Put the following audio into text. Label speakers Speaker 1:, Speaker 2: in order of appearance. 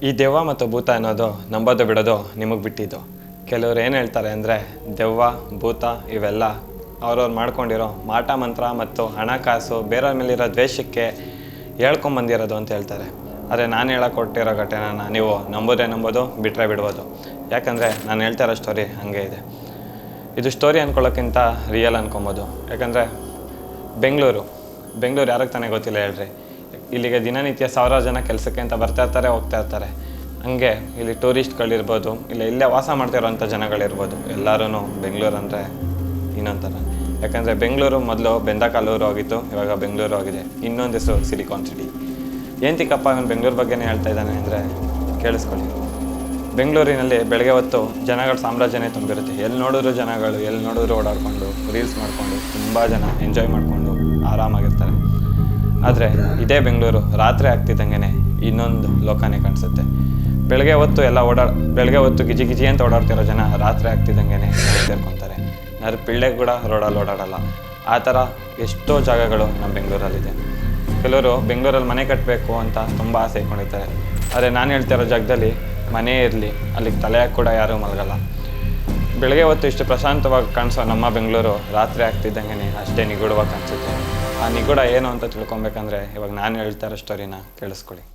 Speaker 1: ಈ ದೆವ್ವ ಮತ್ತು ಭೂತ ಅನ್ನೋದು ನಂಬೋದು ಬಿಡೋದು ನಿಮಗೆ ಬಿಟ್ಟಿದ್ದು. ಕೆಲವರು ಏನು ಹೇಳ್ತಾರೆ ಅಂದರೆ ದೆವ್ವ ಭೂತ ಇವೆಲ್ಲ ಅವ್ರವ್ರು ಮಾಡ್ಕೊಂಡಿರೋ ಮಾಟ ಮಂತ್ರ ಮತ್ತು ಹಣಕಾಸು ಬೇರೆಯವ್ರ ಮೇಲಿರೋ ದ್ವೇಷಕ್ಕೆ ಹೇಳ್ಕೊಂಬಂದಿರೋದು ಅಂತ ಹೇಳ್ತಾರೆ. ಆದರೆ ನಾನು ಹೇಳೋಕೊಟ್ಟಿರೋ ಘಟನೆನ ನೀವು ನಂಬೋದು ಬಿಟ್ಟರೆ ಬಿಡ್ಬೋದು. ಯಾಕಂದರೆ ನಾನು ಹೇಳ್ತಾ ಇರೋ ಸ್ಟೋರಿ ಹಾಗೆ ಇದೆ. ಇದು ಸ್ಟೋರಿ ಅಂದ್ಕೊಳ್ಳೋಕ್ಕಿಂತ ರಿಯಲ್ ಅಂದ್ಕೊಬೋದು. ಯಾಕಂದರೆ ಬೆಂಗಳೂರು ಯಾರಿಗೆ ತಾನೇ ಗೊತ್ತಿಲ್ಲ ಹೇಳ್ರಿ. ಇಲ್ಲಿಗೆ ದಿನನಿತ್ಯ ಸಾವಿರಾರು ಜನ ಕೆಲಸಕ್ಕೆ ಅಂತ ಬರ್ತಾ ಇರ್ತಾರೆ, ಹೋಗ್ತಾ ಇರ್ತಾರೆ. ಹಂಗೆ ಇಲ್ಲಿ ಟೂರಿಸ್ಟ್ಗಳಿರ್ಬೋದು, ಇಲ್ಲೇ ವಾಸ ಮಾಡ್ತಿರೋಂಥ ಜನಗಳಿರ್ಬೋದು. ಎಲ್ಲರೂ ಬೆಂಗಳೂರು ಅಂದರೆ ಇನ್ನೊಂಥರ. ಯಾಕಂದರೆ ಬೆಂಗಳೂರು ಮೊದಲು ಬೆಂದಕಾಲೂರು ಆಗಿತ್ತು, ಇವಾಗ ಬೆಂಗಳೂರು ಆಗಿದೆ. ಇನ್ನೊಂದು ಹೆಸರು ಸಿಲಿಕಾನ್ ಸಿಟಿ. ಏಂತಿಕಪ್ಪ ಇವನು ಬೆಂಗಳೂರು ಬಗ್ಗೆನೇ ಹೇಳ್ತಾ ಇದ್ದಾನೆ ಅಂದರೆ ಕೇಳಿಸ್ಕೊಳ್ಳಿ. ಬೆಂಗಳೂರಿನಲ್ಲಿ ಬೆಳಗ್ಗೆ ಹೊತ್ತು ಜನಗಳ ಸಾಮ್ರಾಜ್ಯನೇ ತುಂಬಿರುತ್ತೆ. ಎಲ್ಲಿ ನೋಡಿದ್ರು ಜನಗಳು, ಎಲ್ಲಿ ನೋಡಿದ್ರು ಓಡಾಡಿಕೊಂಡು ರೀಲ್ಸ್ ಮಾಡಿಕೊಂಡು ತುಂಬ ಜನ ಎಂಜಾಯ್ ಮಾಡಿಕೊಂಡು ಆರಾಮಾಗಿರ್ತಾರೆ. ಆದರೆ ಇದೇ ಬೆಂಗಳೂರು ರಾತ್ರಿ ಆಗ್ತಿದ್ದಂಗೆ ಇನ್ನೊಂದು ಲೋಕನೇ ಕಾಣಿಸುತ್ತೆ. ಬೆಳಗ್ಗೆ ಹೊತ್ತು ಗಿಜಿ ಅಂತ ಓಡಾಡ್ತಿರೋ ಜನ ರಾತ್ರಿ ಆಗ್ತಿದ್ದಂಗೆ ಸೇರ್ಕೊತಾರೆ. ಪಿಳ್ಳೆ ಕೂಡ ರೋಡಲ್ಲಿ ಓಡಾಡಲ್ಲ. ಆ ಥರ ಎಷ್ಟೋ ಜಾಗಗಳು ನಮ್ಮ ಬೆಂಗಳೂರಲ್ಲಿದೆ. ಕೆಲವರು ಬೆಂಗಳೂರಲ್ಲಿ ಮನೆ ಕಟ್ಟಬೇಕು ಅಂತ ತುಂಬ ಆಸೆ ಇಟ್ಕೊಂಡಿರ್ತಾರೆ. ಆದರೆ ನಾನು ಹೇಳ್ತಿರೋ ಜಾಗದಲ್ಲಿ ಮನೆ ಇರಲಿ, ಅಲ್ಲಿಗೆ ತಲೆ ಕೂಡ ಯಾರೂ ಮಲಗಲ್ಲ. ಬೆಳಗ್ಗೆ ಹೊತ್ತು ಇಷ್ಟು ಪ್ರಶಾಂತವಾಗಿ ಕಾಣಿಸೋ ನಮ್ಮ ಬೆಂಗಳೂರು ರಾತ್ರಿ ಆಗ್ತಿದ್ದಂಗೆ ಅಷ್ಟೇ ನಿಗೂಢವಾಗಿ ಕಾಣಿಸುತ್ತೆ. ಆ ನಿಗೂಢ ಏನು ಅಂತ ತಿಳ್ಕೊಬೇಕಂದ್ರೆ ಇವಾಗ ನಾನು ಹೇಳ್ತಾ ಇರೋ ಸ್ಟೋರಿನ ಕೇಳಿಸ್ಕೊಳ್ಳಿ.